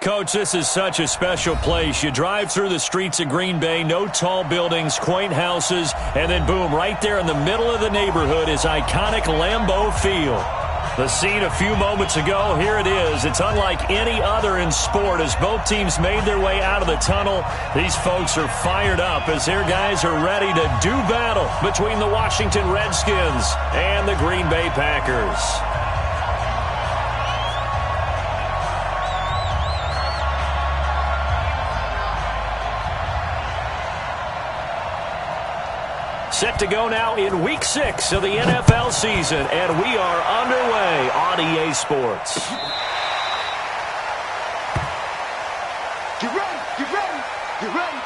Coach, this is such a special place. You drive through the streets of Green Bay, no tall buildings, quaint houses, and then boom, right there in the middle of the neighborhood is iconic Lambeau Field. The scene a few moments ago, here it is. It's unlike any other in sport as both teams made their way out of the tunnel. These folks are fired up as their guys are ready to do battle between the Washington Redskins and the Green Bay Packers. Set to go now in Week 6 of the NFL season, and we are underway on EA Sports. Get ready, get ready, get ready.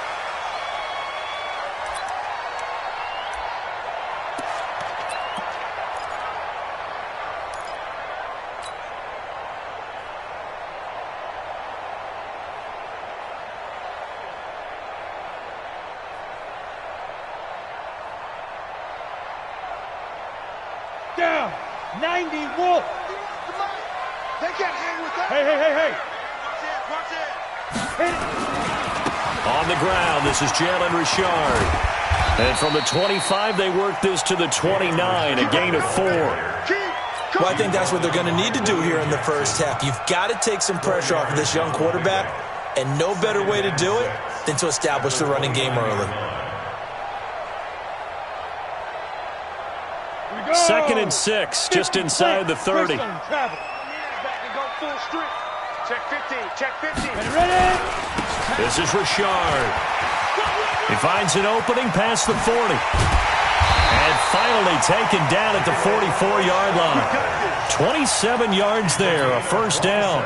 Down, 90 Wolf. They can't hang with that. Hey. Watch it. Hit it. On the ground, this is Jalen Richard. And from the 25, they work this to the 29, a gain of 4. Well, I think that's what they're going to need to do here in the first half. You've got to take some pressure off of this young quarterback, and no better way to do it than to establish the running game early. 2nd and 6, just inside the 30. Back and go full strip. Check 15, check 15. Ready? This is Richard. He finds an opening past the 40. And finally taken down at the 44-yard line. 27 yards there, a first down.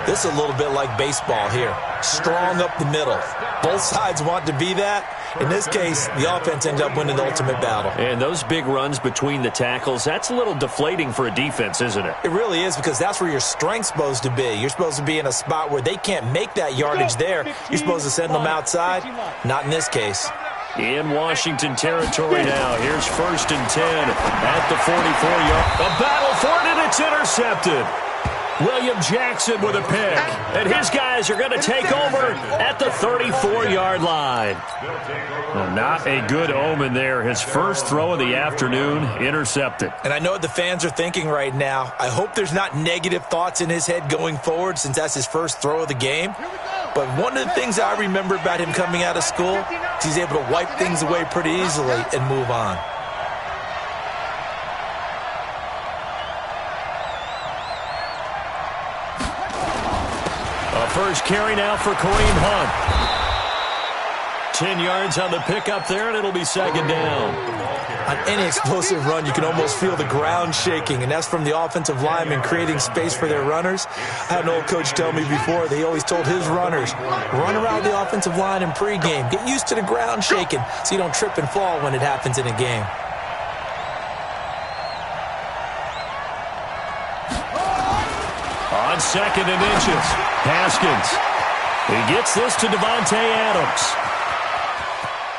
This is a little bit like baseball here. Strong up the middle. Both sides want to be that. In this case, the offense ends up winning the ultimate battle. And those big runs between the tackles, that's a little deflating for a defense, isn't it? It really is, because that's where your strength's supposed to be. You're supposed to be in a spot where they can't make that yardage there. You're supposed to send them outside. Not in this case. In Washington territory now. Here's 1st and 10 at the 44-yard. A battle for it, and it's intercepted. William Jackson with a pick. And his guys are going to take over at the 34-yard line. Well, not a good omen there. His first throw of the afternoon, intercepted. And I know what the fans are thinking right now. I hope there's not negative thoughts in his head going forward, since that's his first throw of the game. But one of the things I remember about him coming out of school is he's able to wipe things away pretty easily and move on. First carry now for Kareem Hunt. 10 yards on the pickup there, and it'll be 2nd down. On any explosive run, you can almost feel the ground shaking, and that's from the offensive linemen creating space for their runners. I had an old coach tell me before, they always told his runners, run around the offensive line in pregame. Get used to the ground shaking so you don't trip and fall when it happens in a game. On 2nd and inches, Haskins. He gets this to Davante Adams.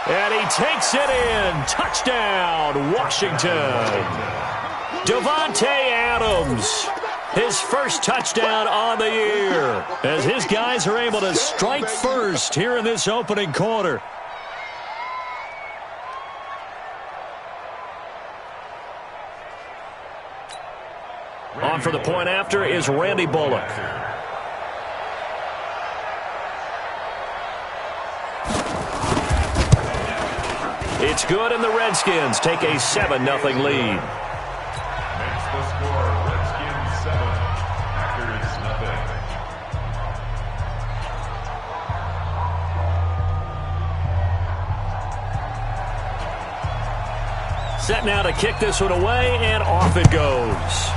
And he takes it in. Touchdown, Washington. Davante Adams, his first touchdown on the year, as his guys are able to strike first here in this opening quarter. On for the point after is Randy Bullock. It's good, and the Redskins take a 7-0 lead. Makes the score Redskins 7, Packers 0. Set now to kick this one away, and off it goes.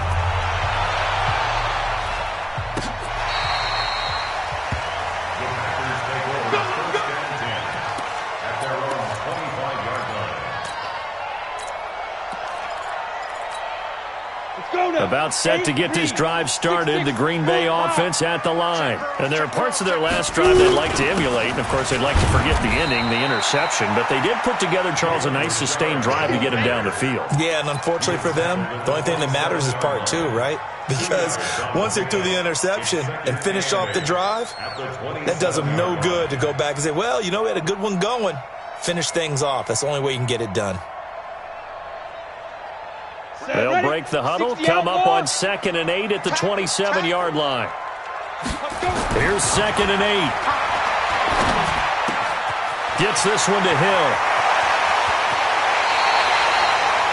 About set to get this drive started, the Green Bay offense at the line. And there are parts of their last drive they'd like to emulate. And, of course, they'd like to forget the ending, the interception. But they did put together, Charles, a nice sustained drive to get him down the field. Yeah, and unfortunately for them, the only thing that matters is part two, right? Because once they threw the interception and finished off the drive, that does them no good to go back and say, well, you know, we had a good one going. Finish things off. That's the only way you can get it done. They'll break the huddle, come up on 2nd and 8 at the 27-yard line. Here's 2nd and 8. Gets this one to Hill.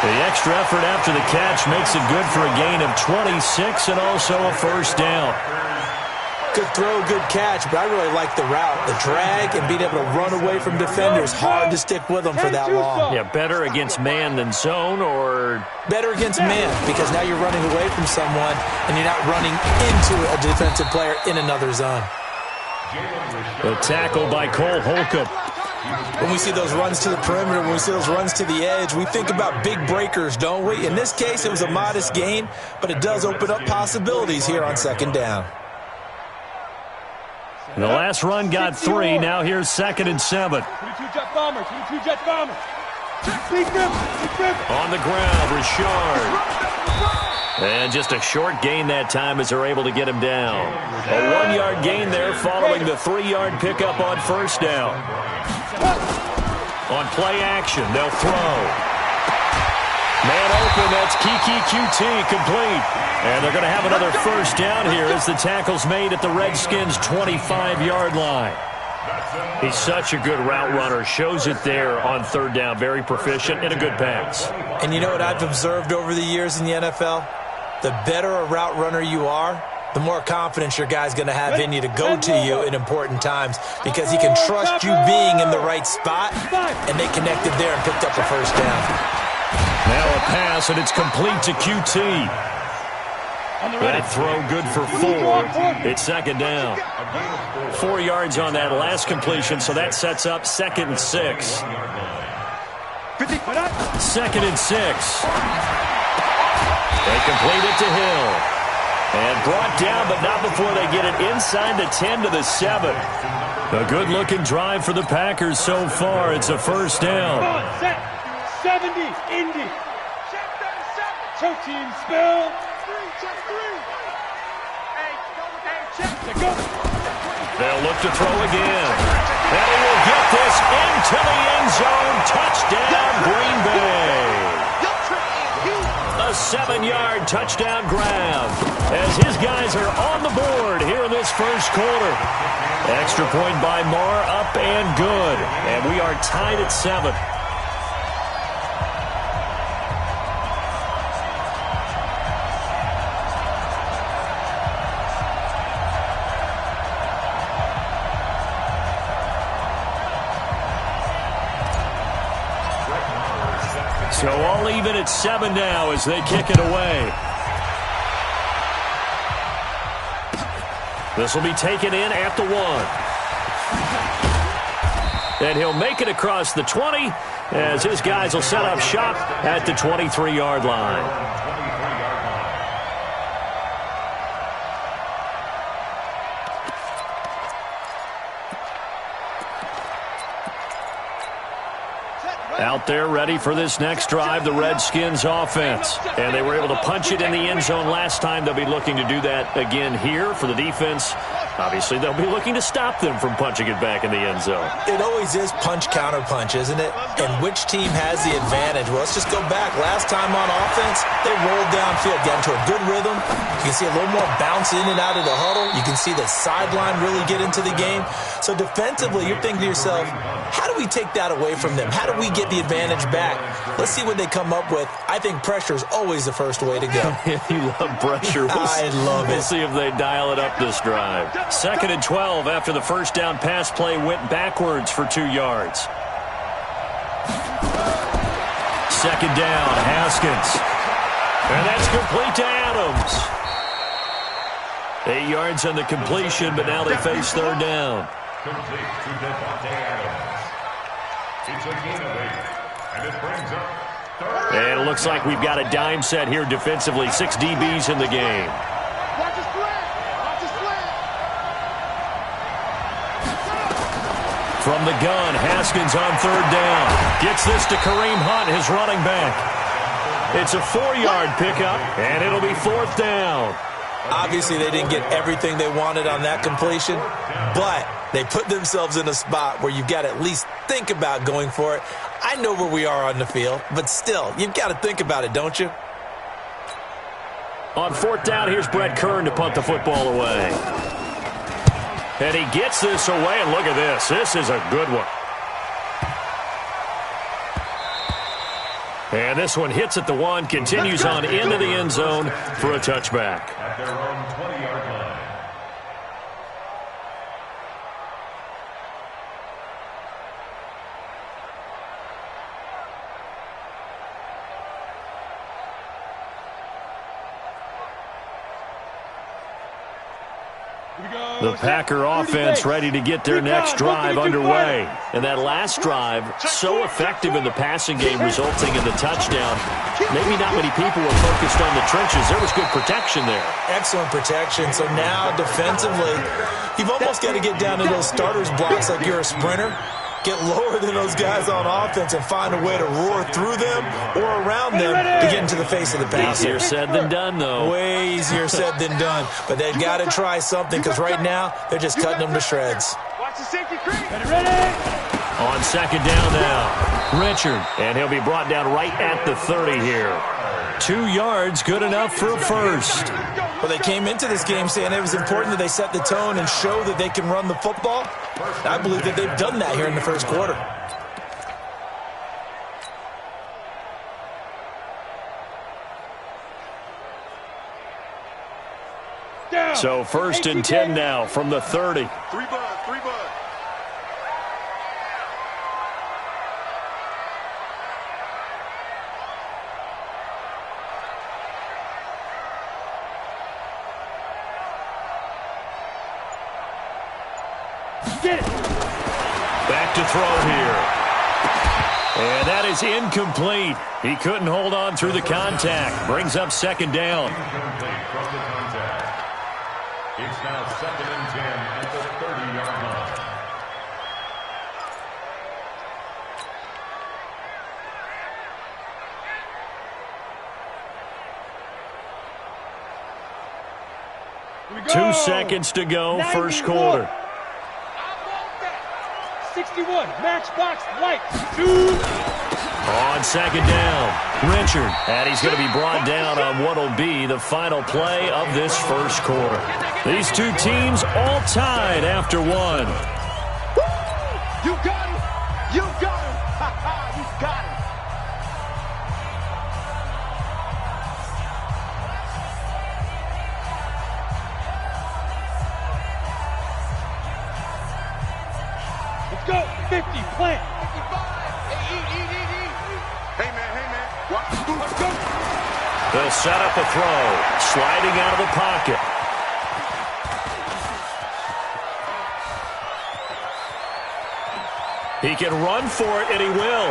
The extra effort after the catch makes it good for a gain of 26 and also a first down. Good throw, good catch, but I really like the route. The drag and being able to run away from defenders, hard to stick with them for that long. Yeah, better against man than zone, or? Better against man, because now you're running away from someone and you're not running into a defensive player in another zone. The tackle by Cole Holcomb. When we see those runs to the perimeter, when we see those runs to the edge, we think about big breakers, don't we? In this case, it was a modest gain, but it does open up possibilities here on 2nd down. The last run got 3. Now here's 2nd and 7. 22 Jet Bombers. 22 Jet Bombers. On the ground, Richard. And just a short gain that time as they're able to get him down. A 1-yard gain there following the 3-yard pickup on first down. On play action, they'll throw. Man open, that's Kiki QT, complete. And they're going to have another first down here as the tackle's made at the Redskins' 25-yard line. He's such a good route runner. Shows it there on 3rd down. Very proficient and a good pass. And you know what I've observed over the years in the NFL? The better a route runner you are, the more confidence your guy's going to have in you to go to you in important times, because he can trust you being in the right spot, and they connected there and picked up a first down. Now a pass, and it's complete to QT. That throw good for 4. It's 2nd down. 4 yards on that last completion, so that sets up 2nd and 6. 2nd and 6. They complete it to Hill. And brought down, but not before they get it inside the 10 to the 7. A good-looking drive for the Packers so far. It's a first down. 70, Indy. Check team spill. They'll look to throw again. And he will get this into the end zone. Touchdown, Green Bay. A 7-yard touchdown grab as his guys are on the board here in this first quarter. Extra point by Marr, up and good. And we are tied at 7. So all even at 7 now as they kick it away. This will be taken in at the 1. And he'll make it across the 20 as his guys will set up shop at the 23-yard line. Out there ready for this next drive, the Redskins offense. And they were able to punch it in the end zone last time. They'll be looking to do that again here for the defense. Obviously, they'll be looking to stop them from punching it back in the end zone. It always is punch-counter-punch, isn't it? And which team has the advantage? Well, let's just go back. Last time on offense, they rolled downfield, got into a good rhythm. You can see a little more bounce in and out of the huddle. You can see the sideline really get into the game. So defensively, you're thinking to yourself, how do we take that away from them? How do we get the advantage back? Let's see what they come up with. I think pressure is always the first way to go. You love pressure. I love it. We'll see if they dial it up this drive. 2nd and 12 after the first down pass play went backwards for 2 yards. 2nd down, Haskins. And that's complete to Adams. 8 yards on the completion, but now they face 3rd down. Complete to Devontae Adams. It's a gain of 8, and it brings up And it looks like we've got a dime set here defensively. 6 DBs in the game. Watch his slant. Watch his slant. From the gun, Haskins on 3rd down. Gets this to Kareem Hunt, his running back. It's a 4-yard pickup, and it'll be 4th down. Obviously, they didn't get everything they wanted on that completion, but they put themselves in a spot where you've got to at least think about going for it. I know where we are on the field, but still, you've got to think about it, don't you? On 4th down, here's Brett Kern to punt the football away. And he gets this away, and look at this. This is a good one. And this one hits at the 1, continues on into the end zone for a touchback. At their own 20-yard line. The Packer offense ready to get their next drive underway. And that last drive, so effective in the passing game, resulting in the touchdown. Maybe not many people were focused on the trenches. There was good protection there. Excellent protection. So now, defensively, you've almost got to get down to those starters blocks like you're a sprinter. Get lower than those guys on offense and find a way to roar through them or around them to get into the face of the passer. Easier said than done, though. Way easier said than done. But they've got to try something because right now they're just cutting them to shreds. Watch the safety creep. Ready? On 2nd down now, Richard. And he'll be brought down right at the 30 here. 2 yards, good enough for a first. Well, they came into this game saying it was important that they set the tone and show that they can run the football. I believe that they've done that here in the first quarter. Down. So 1st and 10 now from the 30. 3 bud. Get it. Back to throw here. And that is incomplete. He couldn't hold on through the contact. Brings up 2nd down. Incomplete from the contact. It's now 2nd and 10 at the 30-yard line. Here we 2 go. seconds to go, 91. first quarter. 61, matchbox light. 2. On 2nd down, Richard. And he's going to be brought down on what will be the final play of this first quarter. These two teams all tied after 1. You got him. You got him. You got him. Let's go. 50, plant. 55. Hey, man. Let's go. They'll set up a throw, sliding out of the pocket. He can run for it, and he will.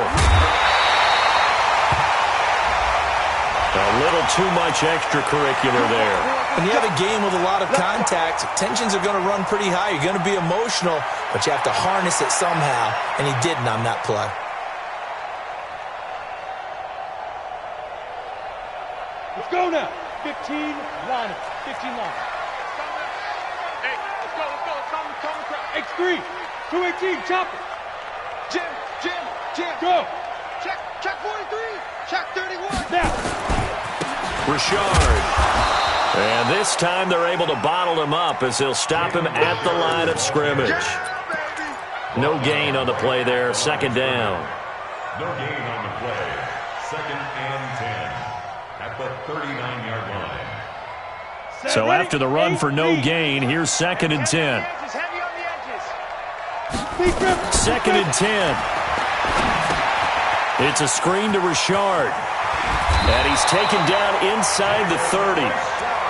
A little too much extracurricular there. When you have a game with a lot of contact, tensions are going to run pretty high. You're going to be emotional, but you have to harness it somehow, and he didn't on that play. Let's go now. 15 line. 15 line. Hey, let's go. Calm the crowd. X3. 218, chop it. Jim. Go. Check 43. Check 31. Now. Richard. And this time they're able to bottle him up as they'll stop him at the line of scrimmage. No gain on the play there, 2nd down. No gain on the play. 2nd and 10 at the 39-yard line. So after the run for no gain, here's 2nd and 10. Heavy on the edges. 2nd and 10. It's a screen to Richard. And he's taken down inside the 30.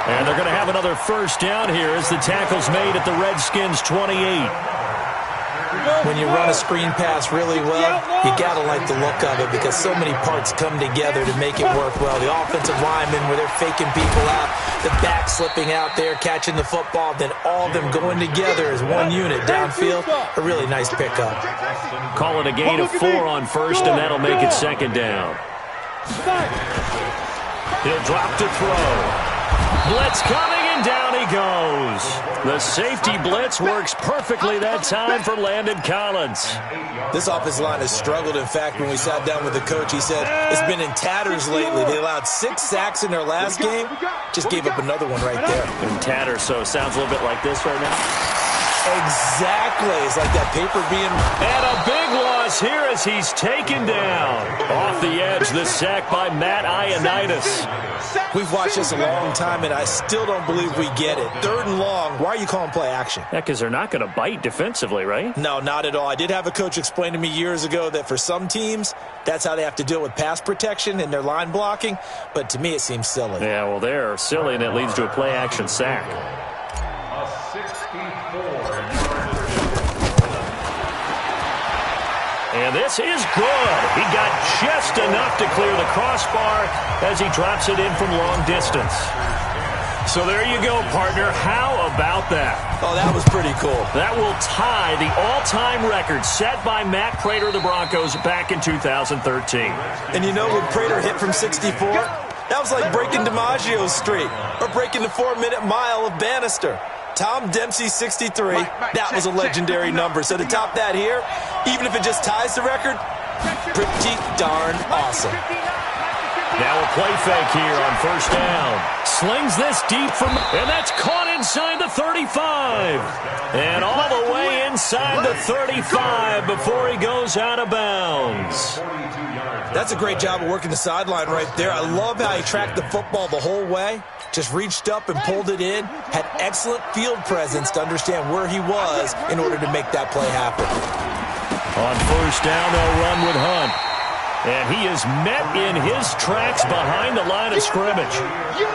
And they're going to have another first down here as the tackle's made at the Redskins' 28. When you run a screen pass really well, you got to like the look of it because so many parts come together to make it work well. The offensive linemen, where they're faking people out, the back slipping out there, catching the football, then all of them going together as one unit downfield. A really nice pickup. Call it a gain of 4 on first, and that'll make it second down. He'll drop to throw. Blitz coming, and down he goes. The safety blitz works perfectly that time for Landon Collins. This offensive line has struggled. In fact, when we sat down with the coach, he said it's been in tatters lately. They allowed 6 sacks in their last game. Just gave up another one right there. In tatters, so it sounds a little bit like this right now. Exactly. It's like that paper being... And a big loss here as he's taken down. Off the edge, the sack by Matt Ioannidis. We've watched this a long time, and I still don't believe we get it. 3rd and long. Why are you calling play action? Yeah, because they're not going to bite defensively, right? No, not at all. I did have a coach explain to me years ago that for some teams, that's how they have to deal with pass protection and their line blocking. But to me, it seems silly. Yeah, well, they're silly, and it leads to a play action sack. And this is good. He got just enough to clear the crossbar as he drops it in from long distance. So there you go, partner. How about that? Oh, that was pretty cool. That will tie the all-time record set by Matt Prater of the Broncos back in 2013. And you know when Prater hit from 64? That was like breaking DiMaggio's streak or breaking the 4-minute mile of Bannister. Tom Dempsey, 63. That was a legendary number. So to top that here, even if it just ties the record, pretty darn awesome. Now a play fake here on first down. Slings this deep from, and that's caught inside the 35. And all the way inside the 35 before he goes out of bounds. That's a great job of working the sideline right there. I love how he tracked the football the whole way. Just reached up and pulled it in. Had excellent field presence to understand where he was in order to make that play happen. On first down, they'll run with Hunt. And he is met in his tracks behind the line of scrimmage.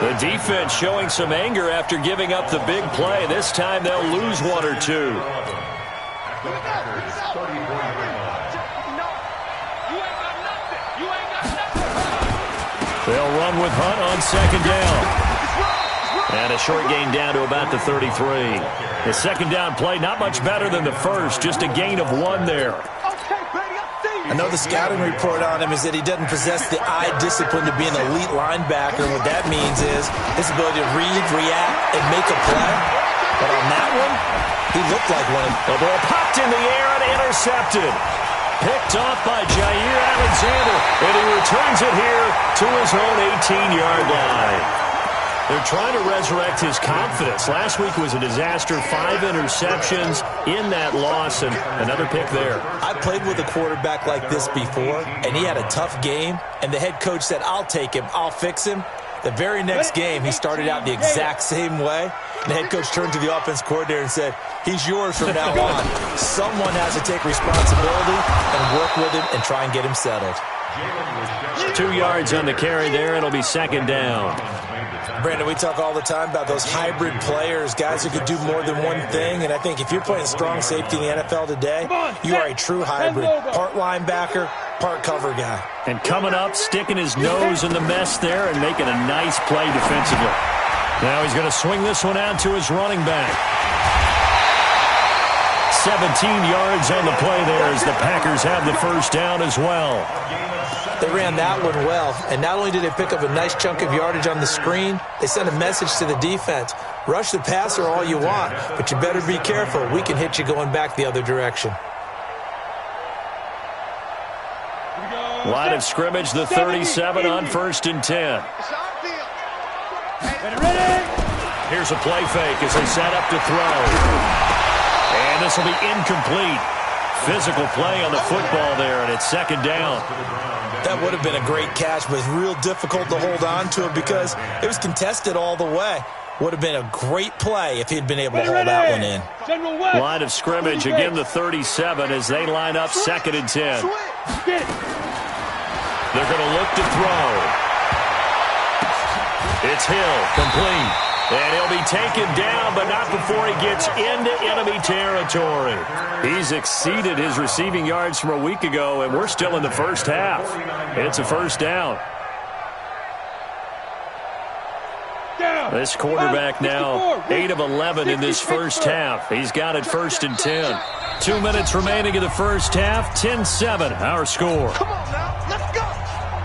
The defense showing some anger after giving up the big play. This time they'll lose 1 or 2. They'll run with Hunt on second down. And a short gain down to about the 33. The second down play, not much better than the first, just a gain of 1 there. I know the scouting report on him is that he doesn't possess the eye discipline to be an elite linebacker. What that means is his ability to read, react, and make a play. But on that one, he looked like one. The ball popped in the air and intercepted. Picked off by Jair Alexander, and he returns it here to his own 18-yard line. They're trying to resurrect his confidence. Last week was a disaster, 5 interceptions in that loss, and another pick there. I played with a quarterback like this before, and he had a tough game, and the head coach said, I'll take him, I'll fix him. The very next game, he started out the exact same way. The head coach turned to the offense coordinator and said, he's yours from now on. Someone has to take responsibility and work with him and try and get him settled. 2 yards on the carry there. It'll be second down. Brandon, we talk all the time about those hybrid players, guys who could do more than one thing. And I think if you're playing strong safety in the NFL today, you are a true hybrid. Part linebacker, part cover guy. And coming up, sticking his nose in the mess there and making a nice play defensively. Now he's going to swing this one out to his running back. 17 yards on the play there as the Packers have the first down as well. They ran that one well, and not only did they pick up a nice chunk of yardage on the screen, they sent a message to the defense. Rush the passer all you want, but you better be careful. We can hit you going back the other direction. Line of scrimmage, the 37 on first and 10. Here's a play fake as they set up to throw. And this will be incomplete. Physical play on the football there, and it's second down. That would have been a great catch, but it's real difficult to hold on to it because it was contested all the way. Would have been a great play if he'd been able to hold that one in. Line of scrimmage, again the 37 as they line up second and 10. They're going to look to throw. It's Hill, complete. And he'll be taken down, but not before he gets into enemy territory. He's exceeded his receiving yards from a week ago, and we're still in the first half. It's a first down. This quarterback now 8 of 11 in this first half. He's got it 1st and 10. 2 minutes remaining in the first half. 10-7, our score. Come on now, let's go.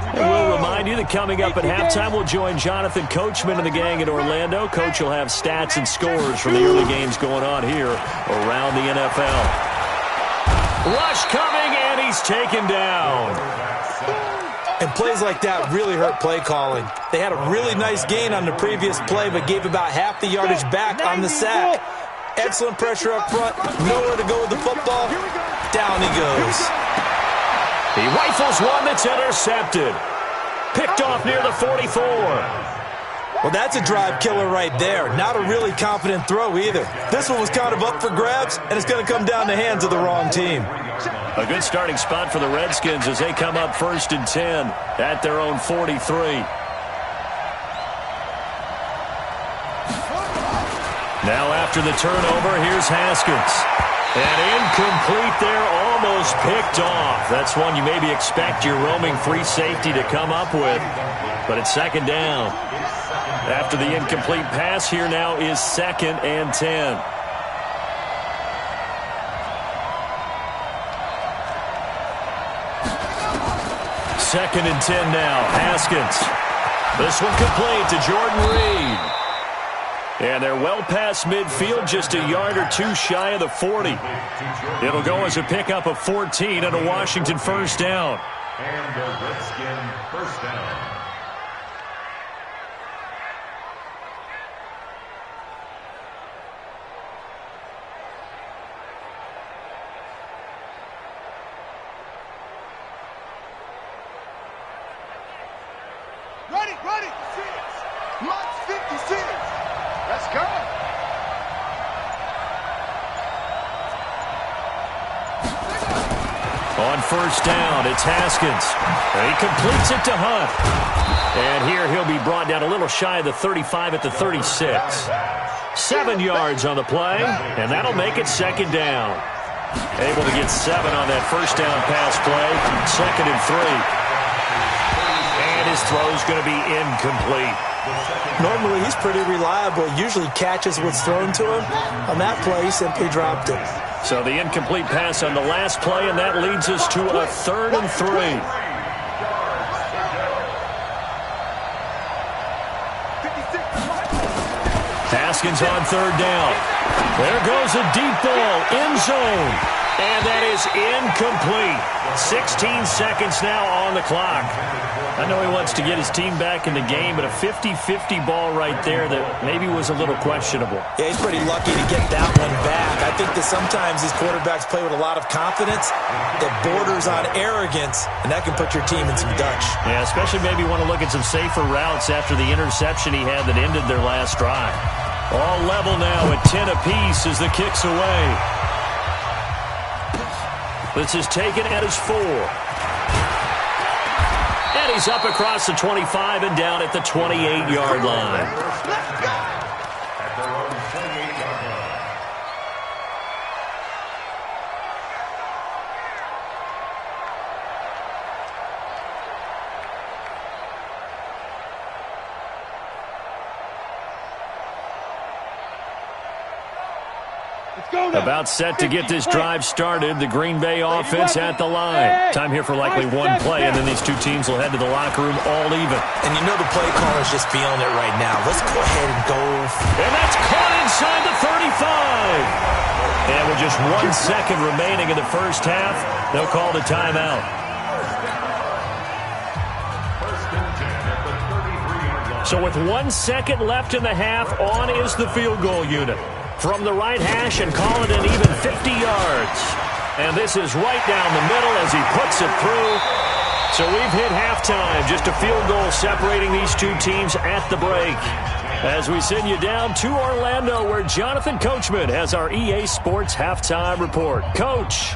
And we'll remind you that coming up at halftime, we'll join Jonathan Coachman and the gang in Orlando. Coach will have stats and scores from the early games going on here around the NFL. Rush coming, and he's taken down. And plays like that really hurt play calling. They had a really nice gain on the previous play, but gave about half the yardage back on the sack. Excellent pressure up front. Nowhere to go with the football. Down he goes. He rifles one that's intercepted. Picked off near the 44. Well, that's a drive killer right there. Not a really confident throw either. This one was kind of up for grabs, and it's going to come down the hands of the wrong team. A good starting spot for the Redskins as they come up 1st and 10 at their own 43. Now after the turnover, here's Haskins. And incomplete there, almost picked off. That's one you maybe expect your roaming free safety to come up with. But it's 2nd down. After the incomplete pass, here now is 2nd and 10. Second and 10 now. Haskins. This one complete to Jordan Reed. And they're well past midfield, just a yard or two shy of the 40. It'll go as a pickup of 14 and a Washington first down. And a Redskin first down. Ready, March 56. Let's go. On first down, it's Haskins. He completes it to Hunt. And here he'll be brought down a little shy of the 35 at the 36. 7 yards on the play, and that'll make it 2nd down. Able to get 7 on that first down pass play. 2nd and 3. And his throw's going to be incomplete. Normally, he's pretty reliable. Usually catches what's thrown to him. On that play, he simply dropped it. So the incomplete pass on the last play, and that leads us to a 3rd and 3. Haskins on 3rd down. There goes a deep ball, end zone. And that is incomplete. 16 seconds now on the clock. I know he wants to get his team back in the game, but a 50-50 ball right there that maybe was a little questionable. Yeah, he's pretty lucky to get that one back. I think that sometimes these quarterbacks play with a lot of confidence that borders on arrogance, and that can put your team in some Dutch. Yeah, especially maybe want to look at some safer routes after the interception he had that ended their last drive. All level now at 10 apiece as the kick's away. This is taken at his 4. And he's up across the 25 and down at the 28-yard line. Let's go. At their own 28-yard line. About set to get this drive started. The Green Bay offense at the line. Time here for likely one play, and then these two teams will head to the locker room all even. And you know the play caller's just feeling it right now. Let's go ahead and go. And that's caught inside the 35. And with just 1 second remaining in the first half, they'll call the timeout. So with 1 second left in the half, on is the field goal unit. From the right hash and call it an even 50 yards. And this is right down the middle as he puts it through. So we've hit halftime. Just a field goal separating these two teams at the break. As we send you down to Orlando, where Jonathan Coachman has our EA Sports halftime report. Coach.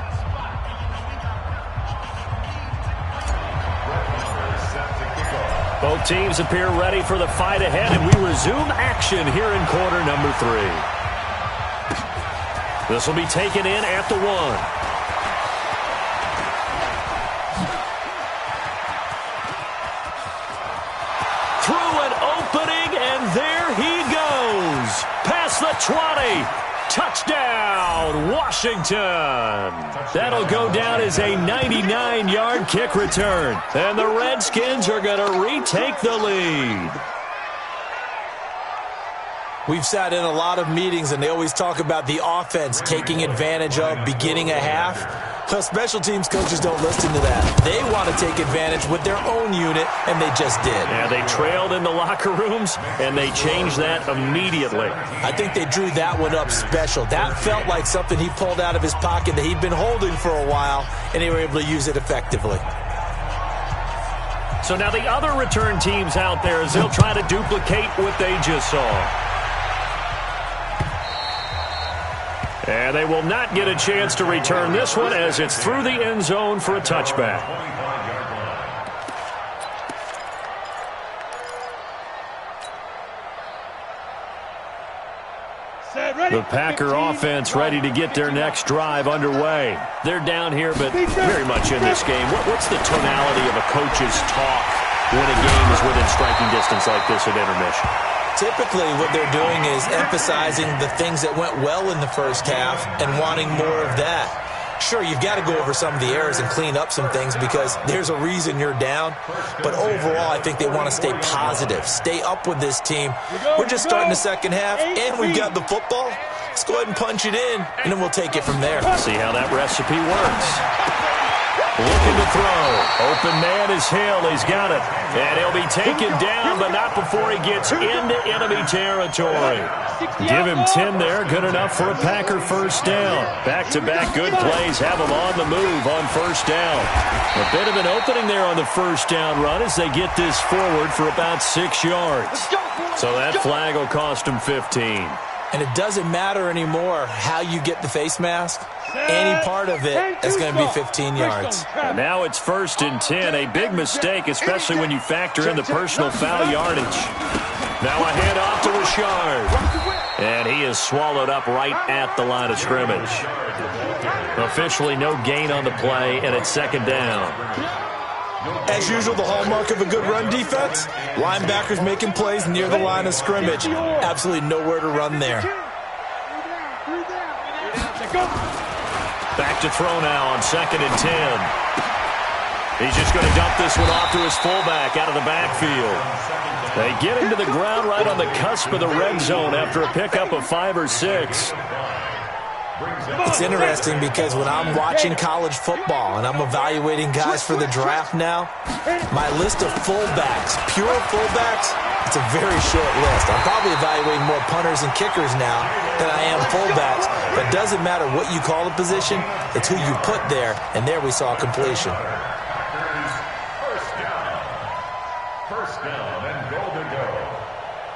Both teams appear ready for the fight ahead, and we resume action here in quarter number 3. This will be taken in at the 1. Through an opening, and there he goes. Past the 20. Touchdown, Washington. That'll go down as a 99-yard kick return. And the Redskins are going to retake the lead. We've sat in a lot of meetings, and they always talk about the offense taking advantage of beginning a half. Well, special teams coaches don't listen to that. They want to take advantage with their own unit, and they just did. Yeah, they trailed in the locker rooms, and they changed that immediately. I think they drew that one up special. That felt like something he pulled out of his pocket that he'd been holding for a while, and they were able to use it effectively. So now the other return teams out there, as they'll try to duplicate what they just saw. And they will not get a chance to return this one as it's through the end zone for a touchback. The Packer offense ready to get their next drive underway. They're down here, but very much in this game. What's the tonality of a coach's talk when a game is within striking distance like this at intermission? Typically, what they're doing is emphasizing the things that went well in the first half and wanting more of that. Sure, you've got to go over some of the errors and clean up some things because there's a reason you're down. But overall, I think they want to stay positive, stay up with this team. We're just starting the second half, and we've got the football. Let's go ahead and punch it in, and then we'll take it from there. See how that recipe works. Looking to throw. Open man is Hill. He's got it. And he'll be taken down, but not before he gets into enemy territory. Give him 10 there. Good enough for a Packer first down. Back-to-back good plays have them on the move on first down. A bit of an opening there on the first down run as they get this forward for about 6 yards. So that flag will cost them 15. And it doesn't matter anymore how you get the face mask. Any part of it is going to be 15 yards. And now it's 1st and 10. A big mistake, especially when you factor in the personal foul yardage. Now a handoff to Richard. And he is swallowed up right at the line of scrimmage. Officially no gain on the play, and it's 2nd down. As usual, the hallmark of a good run defense, linebackers making plays near the line of scrimmage. Absolutely nowhere to run there. Back to throw now on 2nd and 10. He's just going to dump this one off to his fullback out of the backfield. They get him to the ground right on the cusp of the red zone after a pickup of 5 or 6. It's interesting because when I'm watching college football and I'm evaluating guys for the draft now, my list of fullbacks, pure fullbacks, it's a very short list. I'm probably evaluating more punters and kickers now than I am fullbacks. But it doesn't matter what you call the position, it's who you put there, and there we saw completion. First down and goal to go.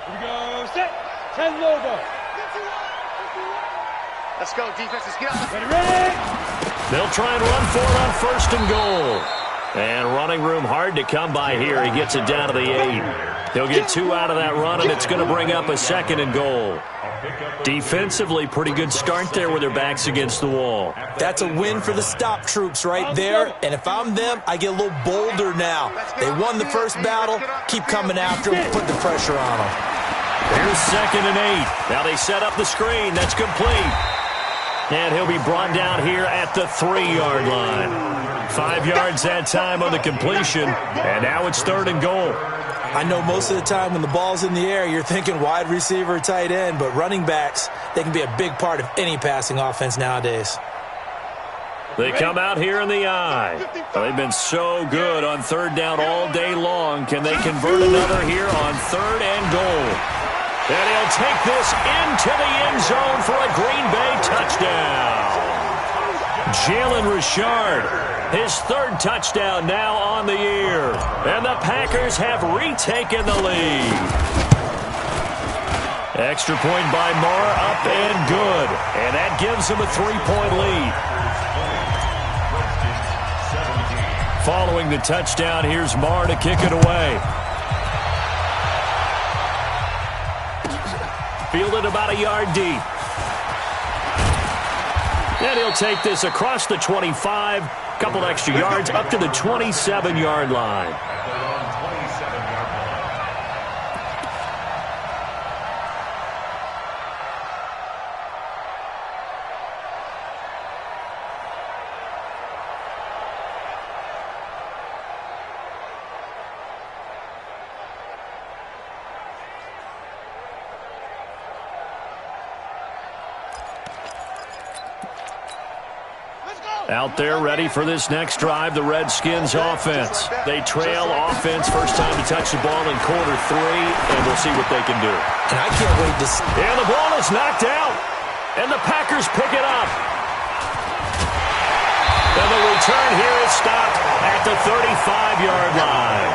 Here we go, set, 10 logo. Let's go, defense. Let's get out. Ready. They'll try and run for it on 1st and goal. And running room hard to come by here. He gets it down to the 8. He'll get 2 out of that run, and it's going to bring up a 2nd and goal. Defensively, pretty good start there with their backs against the wall. That's a win for the stop troops right there. And if I'm them, I get a little bolder now. They won the first battle. Keep coming after them. Put the pressure on them. Here's 2nd and 8. Now they set up the screen. That's complete. And he'll be brought down here at the 3-yard line. 5 yards that time on the completion. And now it's 3rd and goal. I know most of the time when the ball's in the air, you're thinking wide receiver, tight end, but running backs, they can be a big part of any passing offense nowadays. They come out here in the eye. They've been so good on 3rd down all day long. Can they convert another here on 3rd and goal? And he'll take this into the end zone for a Green Bay touchdown. Jalen Richard, his 3rd touchdown now on the year. And the Packers have retaken the lead. Extra point by Moore, up and good. And that gives them a 3-point lead. Following the touchdown, here's Marr to kick it away. Fielded about a yard deep. And he'll take this across the 25, couple extra yards up to the 27-yard line. Out there ready for this next drive, the Redskins offense. They trail offense, first time to touch the ball in quarter 3, and we'll see what they can do. And I can't wait to see. And the ball is knocked out, and the Packers pick it up. And the return here is stopped at the 35-yard line.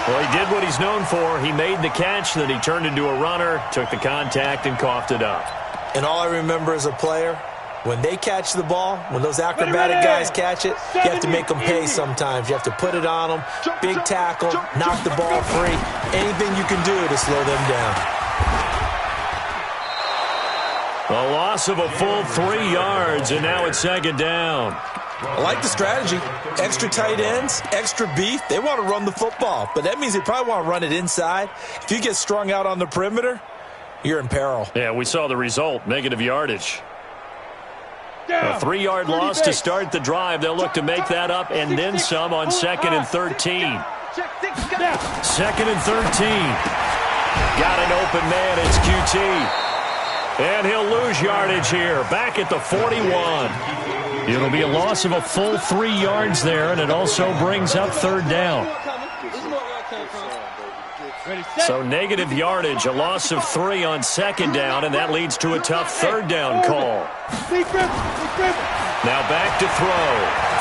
Well, he did what he's known for. He made the catch, then he turned into a runner, took the contact, and coughed it up. And all I remember as a player, when they catch the ball, when those acrobatic guys catch it, you have to make them pay sometimes. You have to put it on them, big tackle, knock the ball free, anything you can do to slow them down. A loss of a full 3 yards, and now it's second down. I like the strategy. Extra tight ends, extra beef. They want to run the football, but that means they probably want to run it inside. If you get strung out on the perimeter, you're in peril. Yeah, we saw the result, negative yardage. A 3-yard loss to start the drive. They'll look to make that up and then some on 2nd and 13. 2nd and 13. Got an open man. It's QT. And he'll lose yardage here. Back at the 41. It'll be a loss of a full 3 yards there, and it also brings up third down. So negative yardage, a loss of 3 on second down, and that leads to a tough third down call. Now back to throw.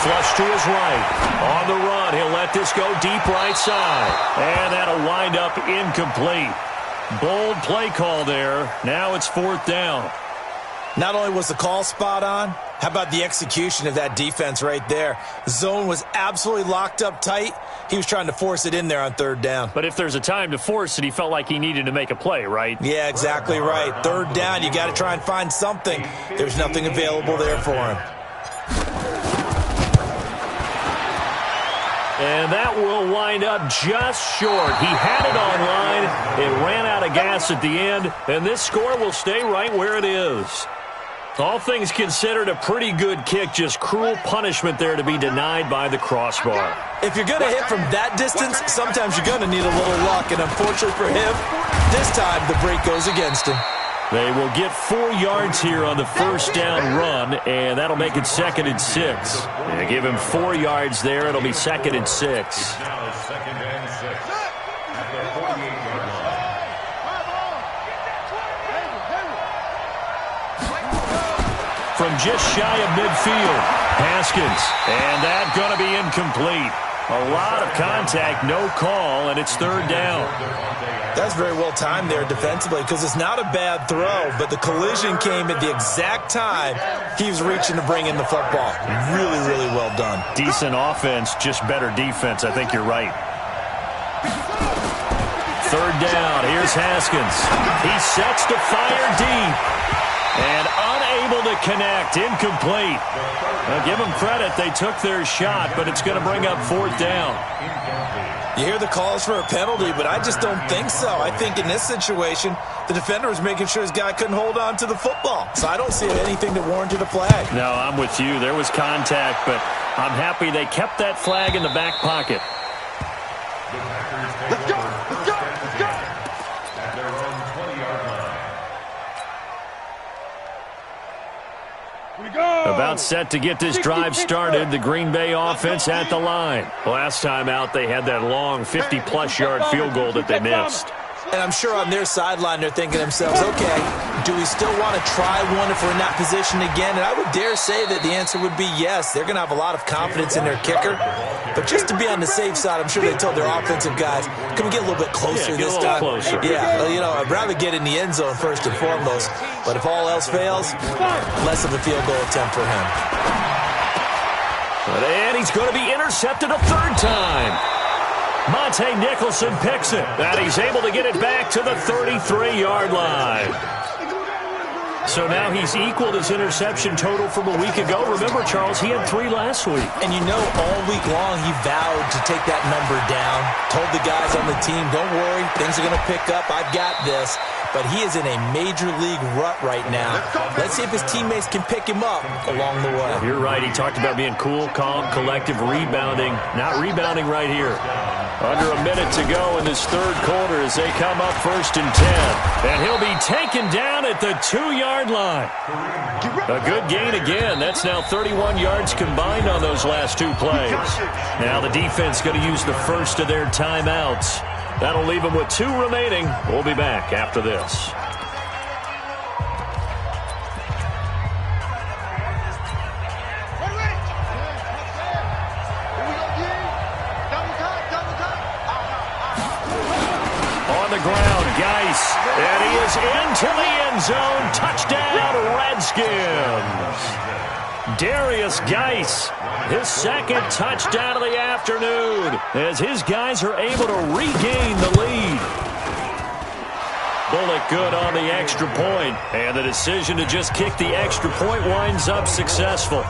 Flush to his right. On the run, he'll let this go deep right side. And that'll wind up incomplete. Bold play call there. Now it's 4th down. Not only was the call spot on, how about the execution of that defense right there? Zone was absolutely locked up tight. He was trying to force it in there on 3rd down. But if there's a time to force it, he felt like he needed to make a play, right? Yeah, exactly right. 3rd down, you got to try and find something. There's nothing available there for him. And that will wind up just short. He had it on line. It ran out of gas at the end, and this score will stay right where it is. All things considered, a pretty good kick, just cruel punishment there to be denied by the crossbar. If you're going to hit from that distance, sometimes you're going to need a little luck, and unfortunately for him, this time the break goes against him. They will get 4 yards here on the first down run, and that'll make it 2nd and 6. Yeah, give him 4 yards there. It'll be 2nd and 6. Now 2nd and 6 at the 48-yard line. From just shy of midfield, Haskins, and that's going to be incomplete. A lot of contact, no call, and it's 3rd down. That's very well timed there defensively because it's not a bad throw, but the collision came at the exact time he was reaching to bring in the football. Really, really well done. Decent offense, just better defense. I think you're right. 3rd down. Here's Haskins. He sets to fire deep. And unable to connect. Incomplete. Now, give them credit. They took their shot, but it's going to bring up 4th down. You hear the calls for a penalty, but I just don't think so. I think in this situation, the defender was making sure his guy couldn't hold on to the football. So I don't see anything that warranted a flag. No, I'm with you. There was contact, but I'm happy they kept that flag in the back pocket. Let's go! Let's go! Let's go! At their own 20-yard line. About set to get this drive started. The Green Bay offense at the line. Last time out, they had that long 50-plus yard field goal that they missed. And I'm sure on their sideline they're thinking to themselves, okay, do we still want to try one if we're in that position again? And I would dare say that the answer would be yes. They're going to have a lot of confidence in their kicker. But just to be on the safe side, I'm sure they told their offensive guys, can we get a little bit closer this time? Closer. Yeah, you know, I'd rather get in the end zone first and foremost. But if all else fails, less of a field goal attempt for him. And he's going to be intercepted a 3rd time. Monte Nicholson picks it, and he's able to get it back to the 33-yard line. So now he's equaled his interception total from a week ago. Remember, Charles, he had 3 last week. And you know, all week long he vowed to take that number down. Told the guys on the team, don't worry, things are going to pick up. I've got this. But he is in a major league rut right now. Let's see if his teammates can pick him up along the way. You're right. He talked about being cool, calm, collective, rebounding. Not rebounding right here. Under a minute to go in this third quarter as they come up 1st and 10. And he'll be taken down at the 2-yard line. A good gain again. That's now 31 yards combined on those last 2 plays. Now the defense going to use the first of their timeouts. That'll leave them with 2 remaining. We'll be back after this. On the ground, Geis. And he is into the end zone. Touchdown, Redskins. Darius Geis, his 2nd touchdown of the afternoon, as his guys are able to regain the lead. Bullock good on the extra point, and the decision to just kick the extra point winds up successful.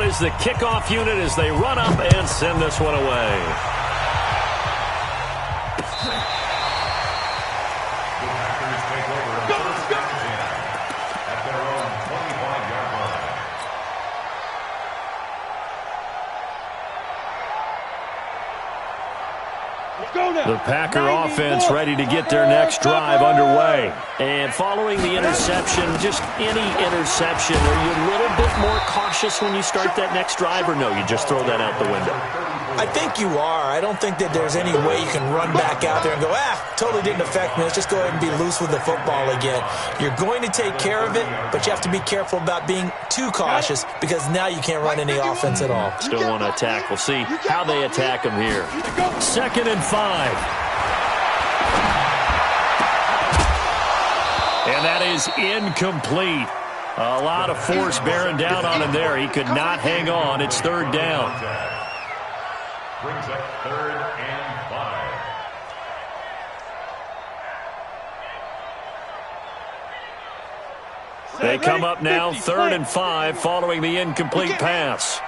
Is the kickoff unit as they run up and send this one away. At their own 25-yard line. The Packer offense ready to get their next drive underway. And following the interception, just any interception, are you a little bit more cautious when you start that next drive, or no, you just throw that out the window? I think you are. I don't think that there's any way you can run back out there and go, totally didn't affect me. Let's just go ahead and be loose with the football again. You're going to take care of it, but you have to be careful about being too cautious because now you can't run any offense at all. Still want to attack. We'll see how they attack them here. 2nd and 5. And that is incomplete. A lot of force bearing down on him there. He could not hang on. It's 3rd down. Brings up 3rd and 5. They come up now 3rd and 5 following the incomplete pass.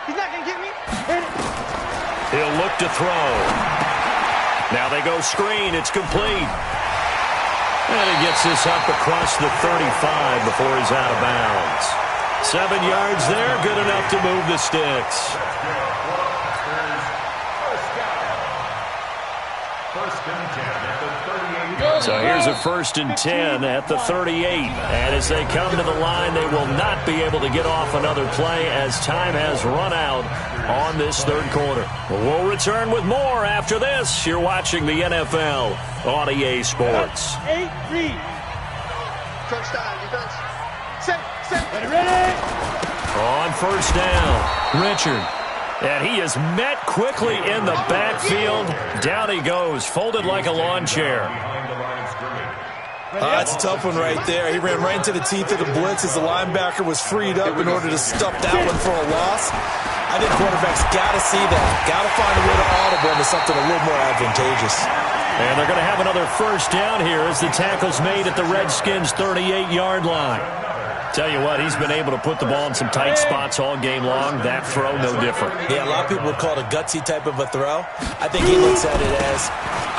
He's not going to get me. He'll look to throw. Now they go screen. It's complete. And he gets this up across the 35 before he's out of bounds. 7 yards there, good enough to move the sticks. So here's a 1st and 10 at the 38. And as they come to the line, they will not be able to get off another play as time has run out on this 3rd quarter. We'll return with more after this. You're watching the NFL on EA Sports. 8-3. First down, defense. Set. Ready? On 1st down, Richard. And he is met quickly in the backfield. Down he goes, folded like a lawn chair. That's a tough one right there. He ran right into the teeth of the blitz as the linebacker was freed up in order to stuff that one for a loss. I think quarterbacks got to see that. Got to find a way to audible into something a little more advantageous. And they're going to have another 1st down here as the tackle's made at the Redskins' 38-yard line. Tell you what, he's been able to put the ball in some tight spots all game long. That throw, no different. Yeah, a lot of people would call it a gutsy type of a throw. I think he looks at it as,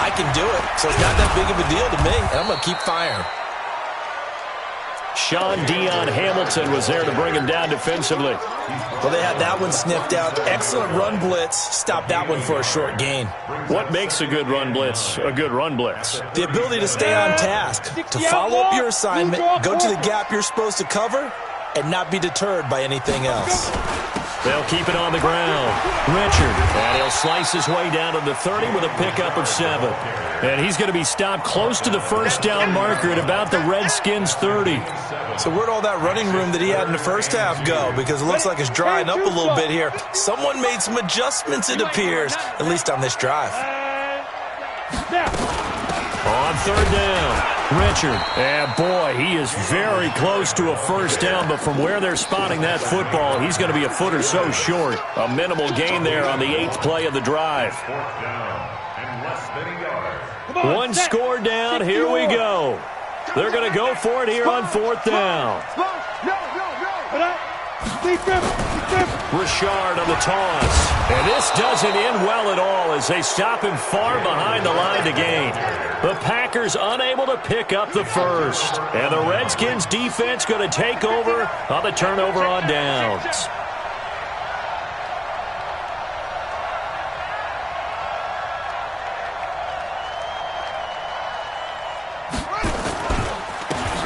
I can do it, so it's not that big of a deal to me, and I'm going to keep firing. Sean Dion Hamilton was there to bring him down defensively. Well, they had that one sniffed out. Excellent run blitz. Stopped that one for a short gain. What makes a good run blitz a good run blitz? The ability to stay on task, to follow up your assignment, go to the gap you're supposed to cover, and not be deterred by anything else. They'll keep it on the ground. Richard, and he'll slice his way down to the 30 with a pickup of 7. And he's going to be stopped close to the first down marker at about the Redskins' 30. So where'd all that running room that he had in the first half go? Because it looks like it's drying up a little bit here. Someone made some adjustments, it appears, at least on this drive. On third down, Richard. And boy, he is very close to a first down, but from where they're spotting that football, he's going to be a foot or so short. A minimal gain there on the 8th play of the drive. Fourth down and less than a yard. One score down, here we go. They're going to go for it here on 4th down. Richard on the toss. And this doesn't end well at all as they stop him far behind the line to gain. The Packers unable to pick up the first. And the Redskins defense going to take over on the turnover on downs.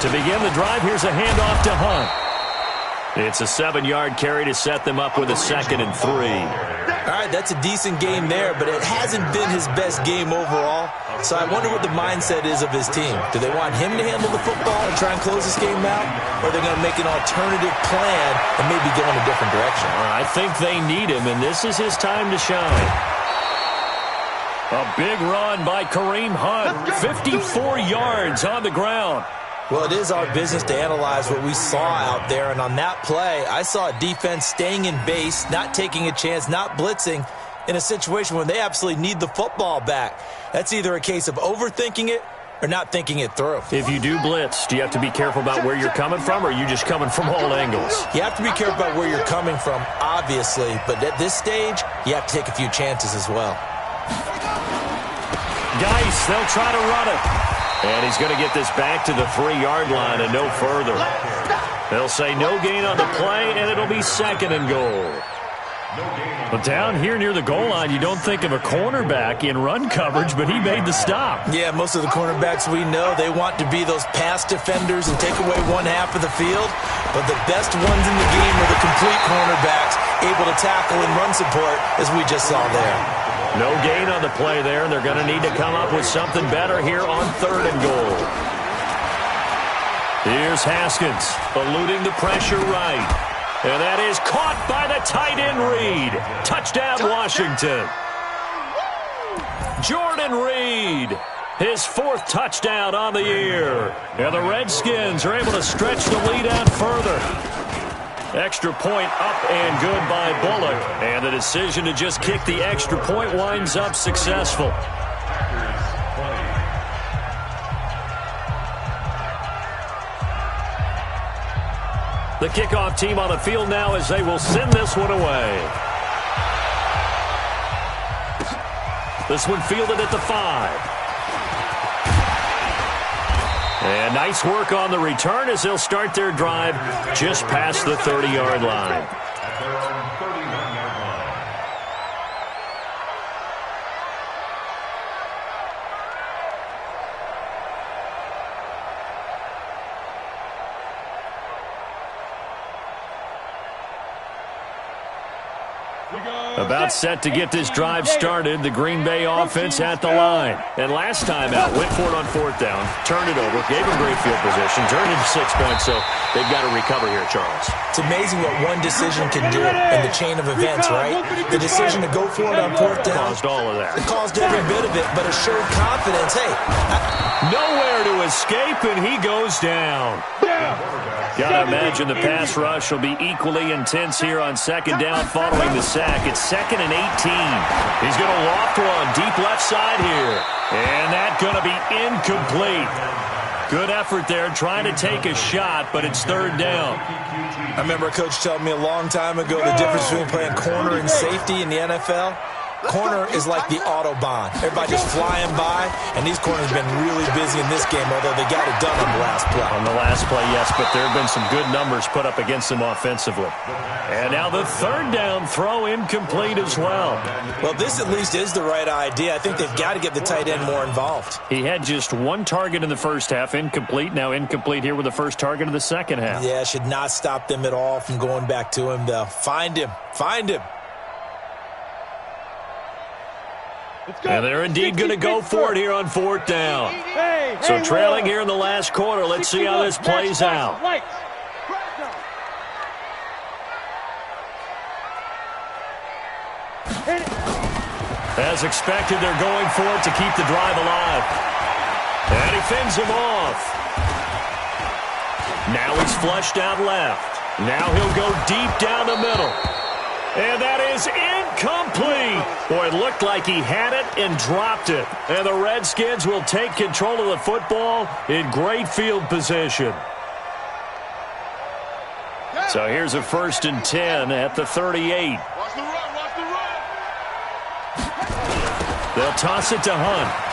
To begin the drive, here's a handoff to Hunt. It's a 7-yard carry to set them up with a 2nd and 3. All right, that's a decent game there, but it hasn't been his best game overall. So I wonder what the mindset is of his team. Do they want him to handle the football and try and close this game out? Or are they going to make an alternative plan and maybe go in a different direction? I think they need him, and this is his time to shine. A big run by Kareem Hunt. 54 yards on the ground. Well, it is our business to analyze what we saw out there, and on that play, I saw a defense staying in base, not taking a chance, not blitzing, in a situation where they absolutely need the football back. That's either a case of overthinking it or not thinking it through. If you do blitz, do you have to be careful about where you're coming from, or are you just coming from all angles? You have to be careful about where you're coming from, obviously, but at this stage, you have to take a few chances as well. Geis, they'll try to run it. And he's going to get this back to the 3-yard line and no further. They'll say no gain on the play, and it'll be 2nd and goal. But down here near the goal line, you don't think of a cornerback in run coverage, but he made the stop. Yeah, most of the cornerbacks we know, they want to be those pass defenders and take away one half of the field. But the best ones in the game are the complete cornerbacks, able to tackle and run support, as we just saw there. No gain on the play there, and they're going to need to come up with something better here on 3rd and goal. Here's Haskins, eluding the pressure right. And that is caught by the tight end Reed. Touchdown, Washington. Jordan Reed, his 4th touchdown on the year. And the Redskins are able to stretch the lead out further. Extra point up and good by Bullock. And the decision to just kick the extra point winds up successful. The kickoff team on the field now as they will send this one away. This one fielded at the 5. And nice work on the return as they'll start their drive just past the 30-yard line. At their own 31-yard line. About set to get this drive started, the Green Bay offense at the line. And last time out, went for it on 4th down, turned it over, gave them great field position, turned into 6 points, so they've got to recover here, Charles. It's amazing what one decision can do in the chain of events, right? The decision to go for it on 4th down. Caused all of that. It caused every bit of it, but assured confidence. Hey. Nowhere to escape, and he goes down. Got to imagine the pass rush will be equally intense here on 2nd down following the sack. It's 2nd and 18. He's going to loft one deep left side here. And that's going to be incomplete. Good effort there trying to take a shot, but it's 3rd down. I remember a coach telling me a long time ago the difference between playing corner and safety in the NFL. Corner is like the Autobahn. Everybody just flying by, and these corners have been really busy in this game, although they got it done on the last play. On the last play, yes, but there have been some good numbers put up against them offensively. And now the third down throw incomplete as well. Well, this at least is the right idea. I think they've got to get the tight end more involved. He had just one target in the first half, incomplete. Now incomplete here with the first target of the second half. Yeah, should not stop them at all from going back to him, though. Find him. Find him. And they're indeed going to go for it here on fourth down. So trailing here in the last quarter. Let's see how this plays out. As expected, they're going for it to keep the drive alive. And he fends him off. Now he's flushed out left. Now he'll go deep down the middle. And that is incomplete. Boy, it looked like he had it and dropped it. And the Redskins will take control of the football in great field position. So here's a 1st and 10 at the 38. Watch the run, watch the run. They'll toss it to Hunt.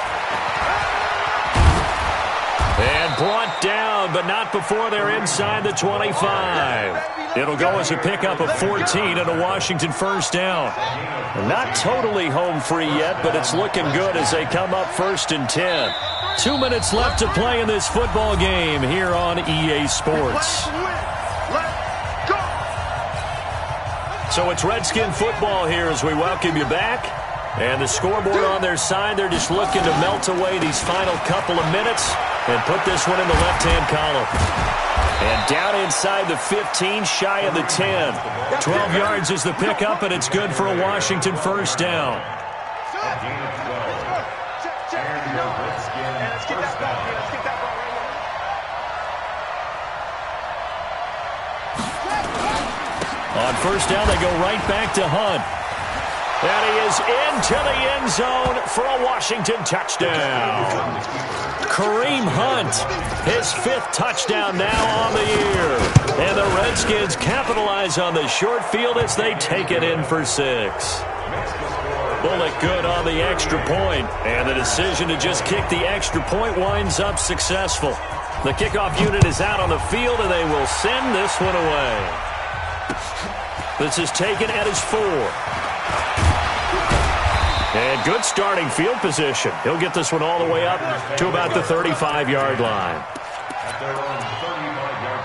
And brought down, but not before they're inside the 25. It'll go as a pickup of 14 and a Washington first down. Not totally home free yet, but it's looking good as they come up 1st and 10. 2 minutes left to play in this football game here on EA Sports. So it's Redskin football here as we welcome you back. And the scoreboard on their side, they're just looking to melt away these final couple of minutes and put this one in the left-hand column. And down inside the 15, shy of the 10. 12 yards is the pickup, and it's good for a Washington first down. On first down, they go right back to Hunt. And he is into the end zone for a Washington touchdown. Kareem Hunt, his 5th touchdown now on the year. And the Redskins capitalize on the short field as they take it in for 6. Bullet good on the extra point. And the decision to just kick the extra point winds up successful. The kickoff unit is out on the field, and they will send this one away. This is taken at his 4. And good starting field position. He'll get this one all the way up to about the 35-yard line. At their own 35-yard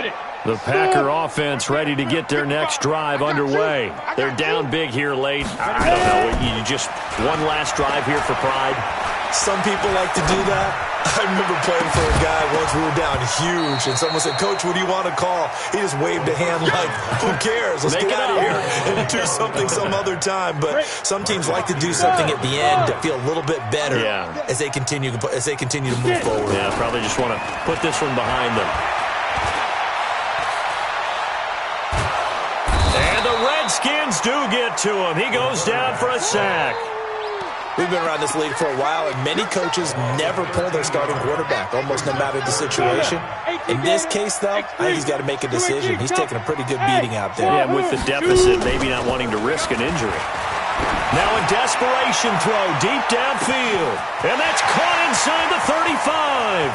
line. The Packer offense ready to get their next drive underway. They're down big here late. I don't know. You just one last drive here for pride. Some people like to do that. I remember playing for a guy once. We were down huge, and someone said, "Coach, what do you want to call?" He just waved a hand like, "Who cares? Let's get out of here and do something some other time." But some teams like to do something at the end to feel a little bit better as they continue to move forward. Yeah, probably just want to put this one behind them. And the Redskins do get to him. He goes down for a sack. We've been around this league for a while, and many coaches never pull their starting quarterback, almost no matter the situation. In this case, though, I think he's got to make a decision. He's taking a pretty good beating out there. Yeah, with the deficit, maybe not wanting to risk an injury. Now a desperation throw deep downfield. And that's caught inside the 35.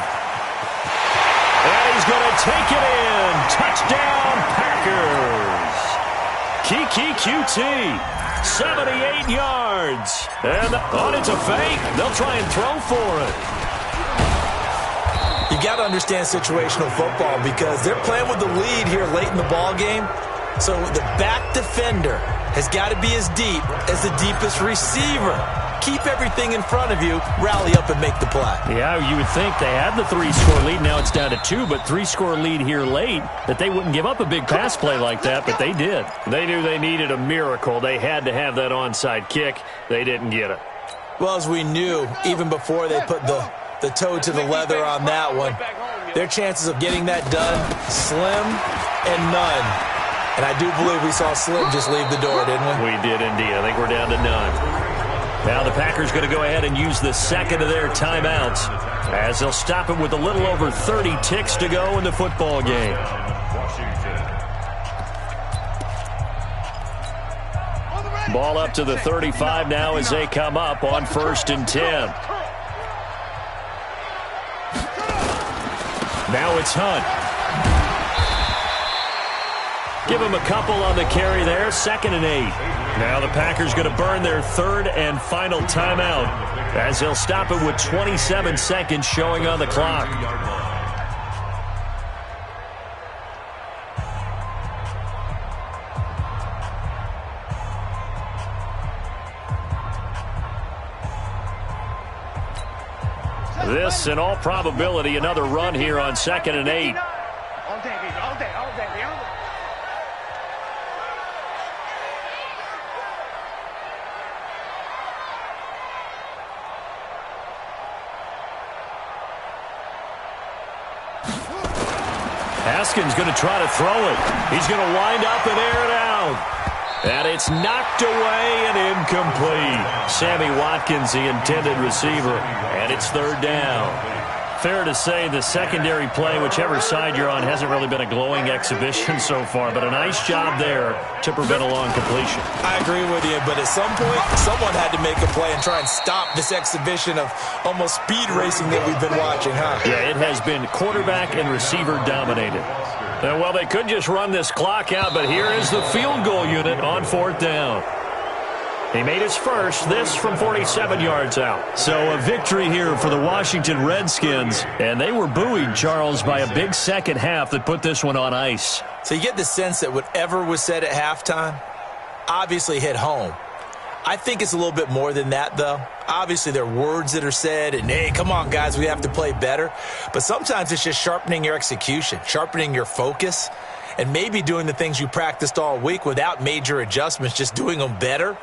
And he's going to take it in. Touchdown, Packers. Kiki QT. 78 yards. And it's a fake. They'll try and throw for it. You got to understand situational football because they're playing with the lead here late in the ball game. So the back defender has got to be as deep as the deepest receiver. Keep everything in front of you, rally up and make the play. Yeah, you would think they had the 3-score lead. Now it's down to 2, but 3-score lead here late, that they wouldn't give up a big pass play like that, but they did. They knew they needed a miracle. They had to have that onside kick. They didn't get it. Well, as we knew, even before they put the toe to the leather on that one, their chances of getting that done, slim and none. And I do believe we saw Slim just leave the door, didn't we? We did indeed. I think we're down to none. Now the Packers going to go ahead and use the second of their timeouts as they'll stop it with a little over 30 ticks to go in the football game. Ball up to the 35 now as they come up on 1st and 10. Now it's Hunt. Give him a couple on the carry there, 2nd and 8. Now the Packers going to burn their 3rd and final timeout as they'll stop it with 27 seconds showing on the clock. This, in all probability, another run here on 2nd and 8. All day, baby. All day, all day, all day. Haskins going to try to throw it. He's going to wind up and air it out. And it's knocked away and incomplete. Sammy Watkins, the intended receiver, and it's 3rd down. Fair to say the secondary play, whichever side you're on, hasn't really been a glowing exhibition so far, but a nice job there to prevent a long completion. I agree with you, but at some point, someone had to make a play and try and stop this exhibition of almost speed racing that we've been watching, huh? Yeah, it has been quarterback and receiver dominated. Well, they could just run this clock out, but here is the field goal unit on 4th down. He made his first, this from 47 yards out. So a victory here for the Washington Redskins. And they were buoyed, Charles, by a big second half that put this one on ice. So you get the sense that whatever was said at halftime obviously hit home. I think it's a little bit more than that, though. Obviously, there are words that are said, and, hey, come on, guys, we have to play better. But sometimes it's just sharpening your execution, sharpening your focus, and maybe doing the things you practiced all week without major adjustments, just doing them better.